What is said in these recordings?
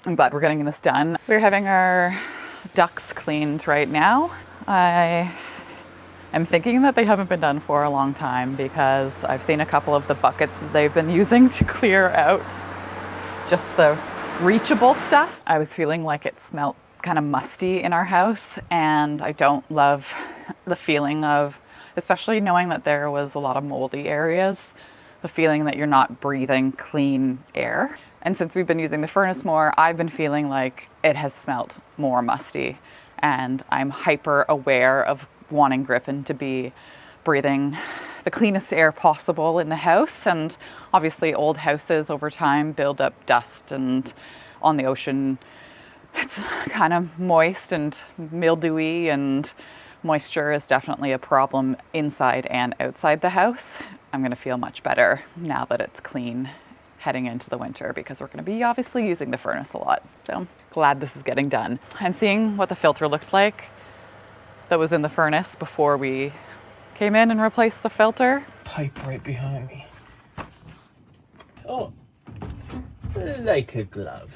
I'm glad we're getting this done. We're having our ducts cleaned right now. I'm thinking that they haven't been done for a long time because I've seen a couple of the buckets that they've been using to clear out just the reachable stuff. I was feeling like it smelled kind of musty in our house, and I don't love the feeling of, especially knowing that there was a lot of moldy areas, the feeling that you're not breathing clean air. And since we've been using the furnace more, I've been feeling like it has smelled more musty, and I'm hyper aware of wanting Griffin to be breathing the cleanest air possible in the house. And obviously old houses over time build up dust, and on the ocean it's kind of moist and mildewy, and moisture is definitely a problem inside and outside the house. I'm going to feel much better now that it's clean heading into the winter, because we're going to be obviously using the furnace a lot. So glad this is getting done. And seeing what the filter looked like that was in the furnace before we came in and replaced the filter. Pipe right behind me. Oh, like a glove.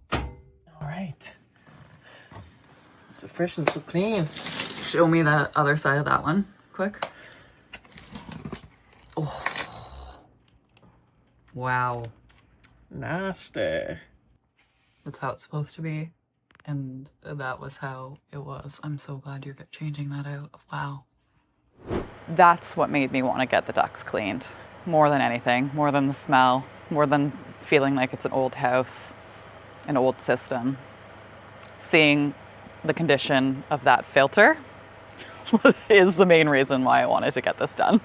All right. So fresh and so clean. Show me the other side of that one, quick. Oh, wow. Nasty. That's how it's supposed to be. And that was how it was. I'm so glad you're changing that out. Wow. That's what made me want to get the ducts cleaned. More than anything, more than the smell, more than feeling like it's an old house, an old system. Seeing the condition of that filter is the main reason why I wanted to get this done.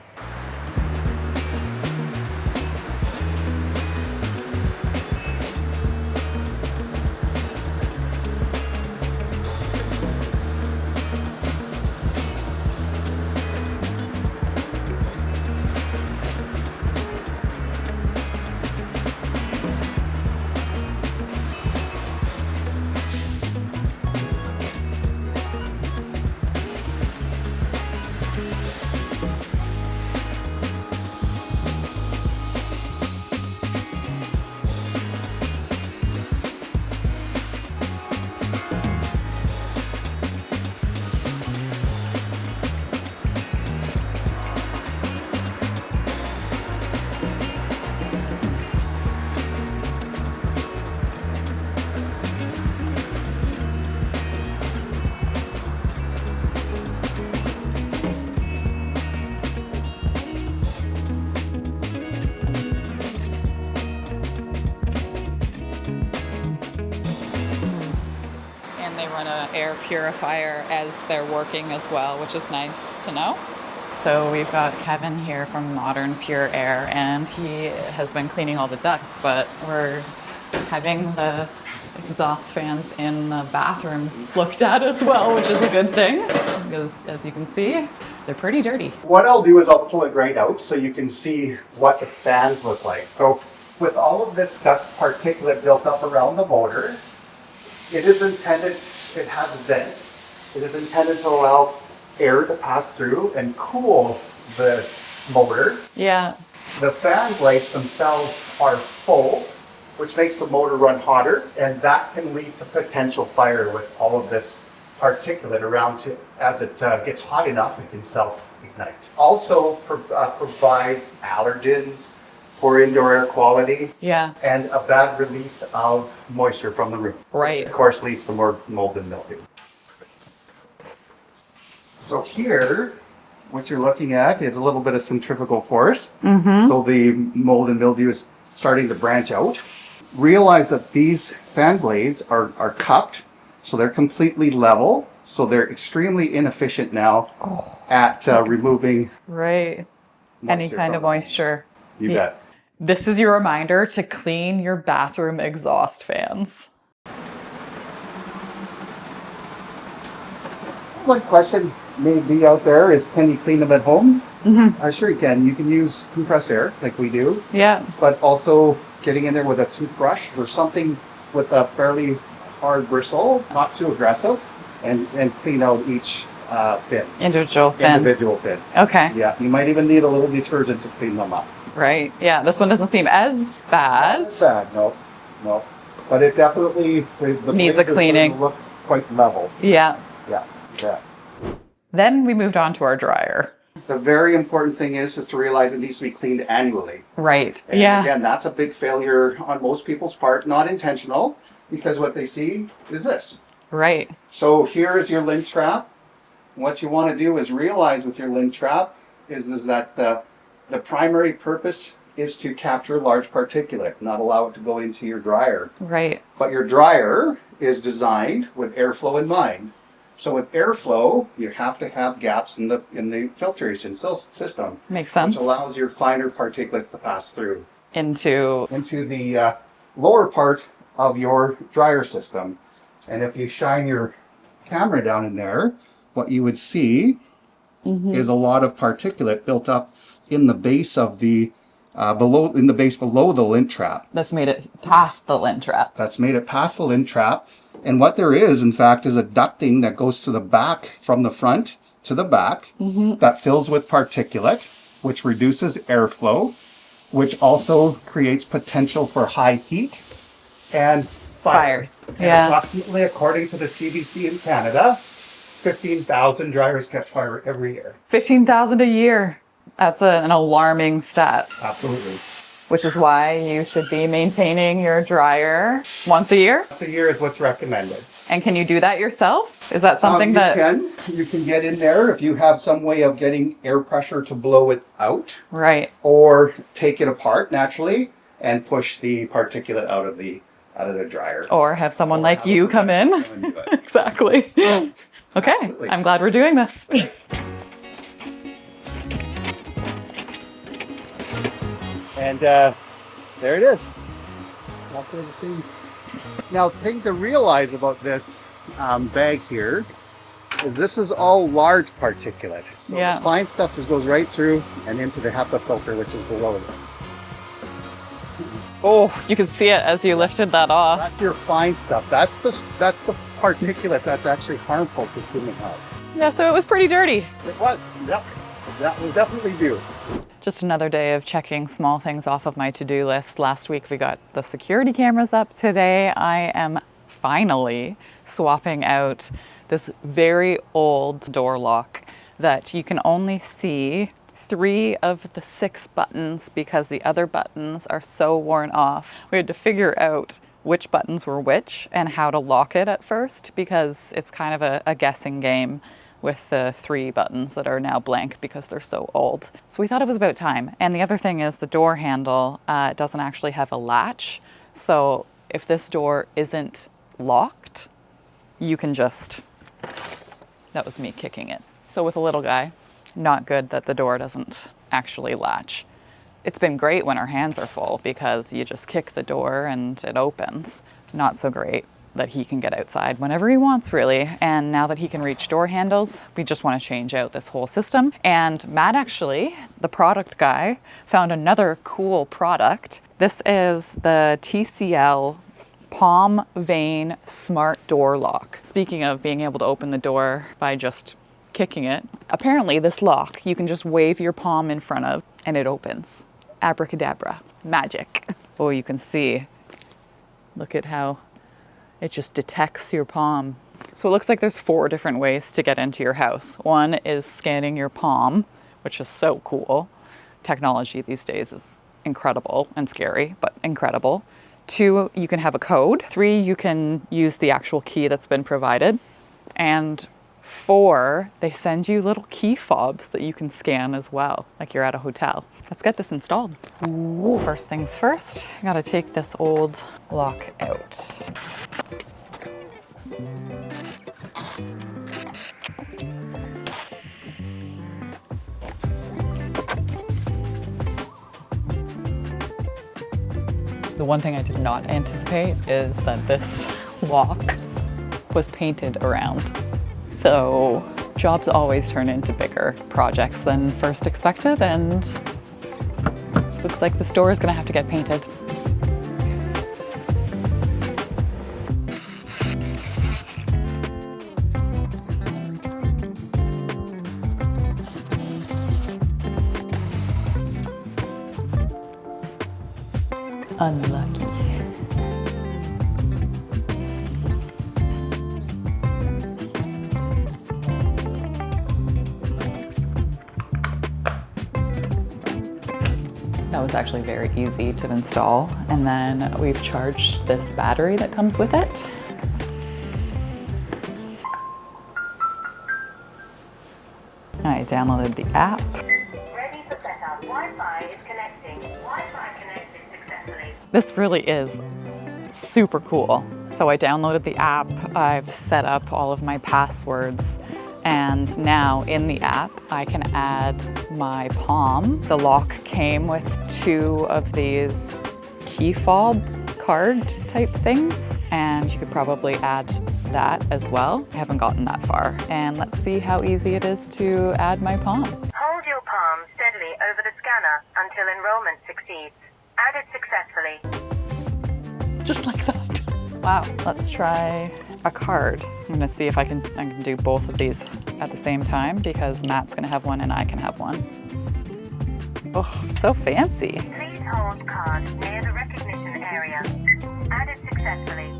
Run an air purifier as they're working as well, which is nice to know. So we've got Kevin here from Modern Pure Air, and he has been cleaning all the ducts, but we're having the exhaust fans in the bathrooms looked at as well, which is a good thing, because as you can see, they're pretty dirty. What I'll do is I'll pull it right out so you can see what the fans look like. So with all of this dust particulate built up around the motor, it is intended, it has vents. It is intended to allow air to pass through and cool the motor. Yeah. The fan blades themselves are full, which makes the motor run hotter, and that can lead to potential fire with all of this particulate around it. As it gets hot enough, it can self-ignite. Also provides allergens, poor indoor air quality, and a bad release of moisture from the roof. Right. Which of course leads to more mold and mildew. So here, what you're looking at is a little bit of centrifugal force. Mm-hmm. So the mold and mildew is starting to branch out. Realize that these fan blades are cupped, so they're completely level. So they're extremely inefficient now at removing any kind of moisture. You bet. This is your reminder to clean your bathroom exhaust fans. One question may be out there is, can you clean them at home? Mm-hmm. Sure you can. You can use compressed air like we do. Yeah. But also getting in there with a toothbrush or something with a fairly hard bristle, not too aggressive, and clean out each fin. Individual fin. Individual fin. Okay. Yeah. You might even need a little detergent to clean them up. Right. Yeah, this one doesn't seem as bad. Not bad, no. But it definitely the Needs a blades are starting cleaning. to look quite level. Yeah. Yeah. Then we moved on to our dryer. The very important thing is to realize it needs to be cleaned annually. Right. And yeah. again, that's a big failure on most people's part, not intentional, because what they see is this. Right. So here is your lint trap. What you want to do is realize with your lint trap is that the primary purpose is to capture large particulate, not allow it to go into your dryer. Right. But your dryer is designed with airflow in mind. So with airflow, you have to have gaps in the filtration system. Makes sense. Which allows your finer particulates to pass through Into the lower part of your dryer system. And if you shine your camera down in there, what you would see is a lot of particulate built up in the base of the below the lint trap. That's made it past the lint trap. That's made it past the lint trap. And what there is, in fact, is a ducting that goes to the back, from the front to the back, that fills with particulate, which reduces airflow, which also creates potential for high heat and Fires. And Yeah. approximately, according to the CBC in Canada, 15,000 dryers catch fire every year. 15,000 a year. That's an alarming stat, Absolutely. which is why you should be maintaining your dryer once a year. Once a year is what's recommended. And can you do that yourself? Is that something that... You can get in there if you have some way of getting air pressure to blow it out, Right. or take it apart naturally and push the particulate out of the dryer. Or have someone Or like have a you come in. professional come and do it. Exactly. Okay. Absolutely. I'm glad we're doing this. And there it is. That's everything. Now, the thing to realize about this bag here is this is all large particulate. So Yeah. the fine stuff just goes right through and into the HEPA filter, which is below this. Oh, you can see it as you lifted that off. That's your fine stuff. That's the particulate that's actually harmful to human health. Yeah, so it was pretty dirty. It was. Yep. That was definitely due. Just another day of checking small things off of my to-do list. Last week we got the security cameras up. Today I am finally swapping out this very old door lock that you can only see 3 of the 6 buttons because the other buttons are so worn off. We had to figure out which buttons were which and how to lock it at first, because it's kind of a guessing game with the 3 buttons that are now blank because they're so old. So we thought it was about time. And the other thing is the door handle doesn't actually have a latch. So if this door isn't locked, you can just... That was me kicking it. So with a little guy, not good that the door doesn't actually latch. It's been great when our hands are full because you just kick the door and it opens. Not so great that he can get outside whenever he wants, really. And now that he can reach door handles, we just want to change out this whole system. And Matt, actually, the product guy, found another cool product. This is the TCL Palm Vein Smart Door Lock. Speaking of being able to open the door by just kicking it, apparently this lock you can just wave your palm in front of and it opens. Abracadabra. Magic. Oh, you can see. Look at how it just detects your palm. So it looks like there's 4 different ways to get into your house. One is scanning your palm, which is so cool. Technology these days is incredible and scary, but incredible. 2, you can have a code. 3, you can use the actual key that's been provided. And 4, they send you little key fobs that you can scan as well, like you're at a hotel. Let's get this installed. Ooh. First things first, I gotta take this old lock out. The one thing I did not anticipate is that this lock was painted around. So jobs always turn into bigger projects than first expected, and looks like this door is gonna have to get painted. Unlucky. That was actually very easy to install. And then we've charged this battery that comes with it. I downloaded the app. Ready for setup. Wi-Fi is connecting. Wi-Fi connected successfully. This really is super cool. So I downloaded the app, I've set up all of my passwords, and now in the app I can add my palm. The lock came with 2 of these key fob card type things, and you could probably add that as well. I haven't gotten that far. And let's see how easy it is to add my palm. Hold your palm steadily over the scanner until enrollment succeeds. Added successfully. Just like that. Wow, let's try a card. I'm gonna see if I can do both of these at the same time, because Matt's gonna have one and I can have one. Oh, so fancy. Please hold card near the recognition area. Added successfully.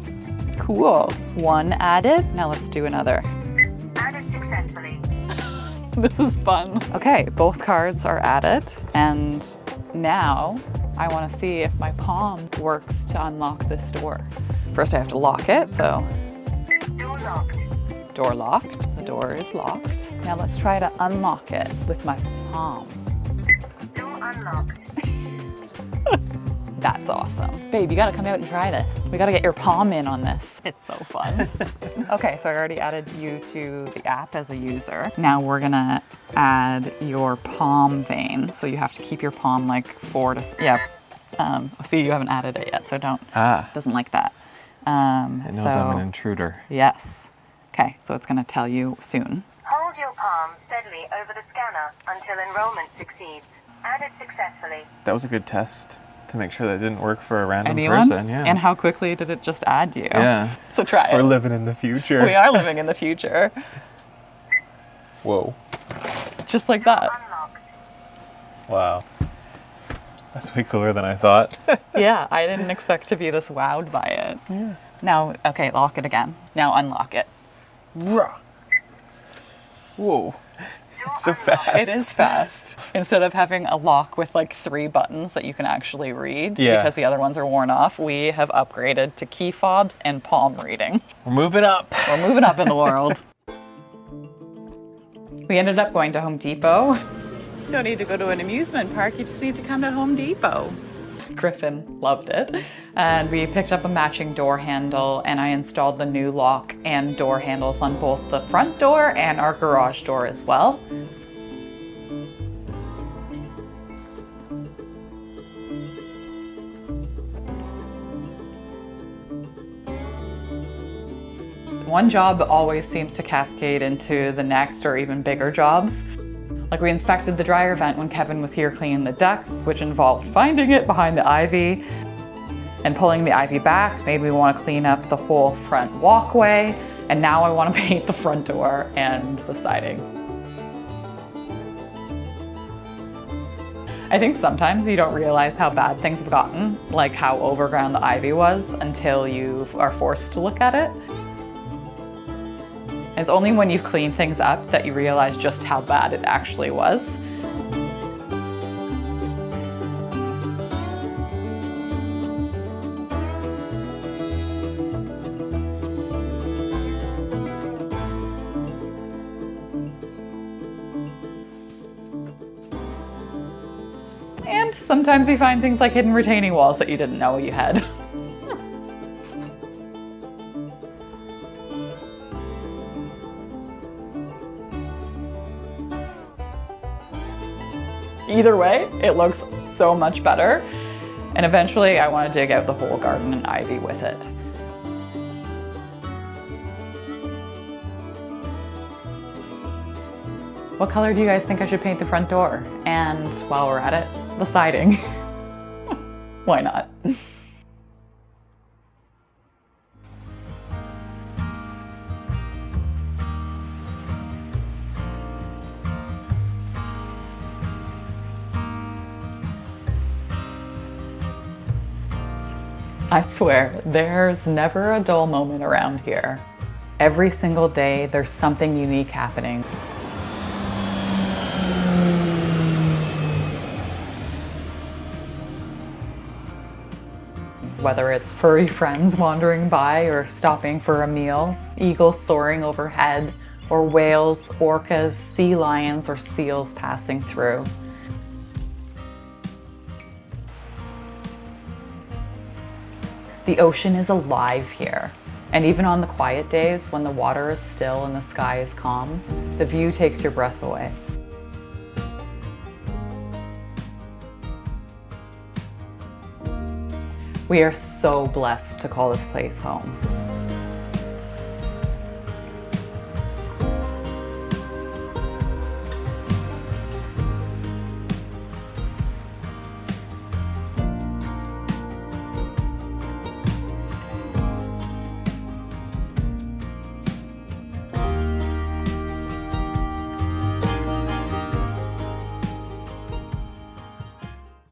Cool. One added. Now let's do another. Added successfully. This is fun. Okay, both cards are added, and now I want to see if my palm works to unlock this door. First I have to lock it, so. Door locked. Door locked. The door is locked. Now let's try to unlock it with my palm. Door unlocked. That's awesome. Babe, you gotta come out and try this. We gotta get your palm in on this. It's so fun. Okay, so I already added you to the app as a user. Now we're gonna add your palm vein. So you have to keep your palm like 4 to, yeah. See, you haven't added it yet, so don't, doesn't like that. It knows I'm an intruder. Yes. Okay, so it's gonna tell you soon. Hold your palm steadily over the scanner until enrollment succeeds. Added successfully. That was a good test to make sure that didn't work for a random Anyone? person. Yeah. And how quickly did it just add you? Yeah. So try We're it. living in the future. We are living in the future. Whoa. Just like that. Unlocked. Wow. That's way cooler than I thought. Yeah, I didn't expect to be this wowed by it. Yeah. Now, okay, lock it again. Now unlock it. Whoa. It's so fast. It is fast. Instead of having a lock with like 3 buttons that you can actually read, Yeah. because the other ones are worn off, we have upgraded to key fobs and palm reading. We're moving up. We're moving up in the world. We ended up going to Home Depot. Don't need to go to an amusement park, you just need to come to Home Depot. Griffin loved it. And we picked up a matching door handle, and I installed the new lock and door handles on both the front door and our garage door as well. One job always seems to cascade into the next or even bigger jobs. Like we inspected the dryer vent when Kevin was here cleaning the ducts, which involved finding it behind the ivy and pulling the ivy back made me want to clean up the whole front walkway. And now I want to paint the front door and the siding. I think sometimes you don't realize how bad things have gotten, like how overgrown the ivy was, until you are forced to look at it. It's only when you've cleaned things up that you realize just how bad it actually was. And sometimes you find things like hidden retaining walls that you didn't know you had. Either way, it looks so much better. And eventually I want to dig out the whole garden and ivy with it. What color do you guys think I should paint the front door? And while we're at it, the siding. Why not? I swear, there's never a dull moment around here. Every single day, there's something unique happening. Whether it's furry friends wandering by or stopping for a meal, eagles soaring overhead, or whales, orcas, sea lions, or seals passing through. The ocean is alive here, and even on the quiet days when the water is still and the sky is calm, the view takes your breath away. We are so blessed to call this place home.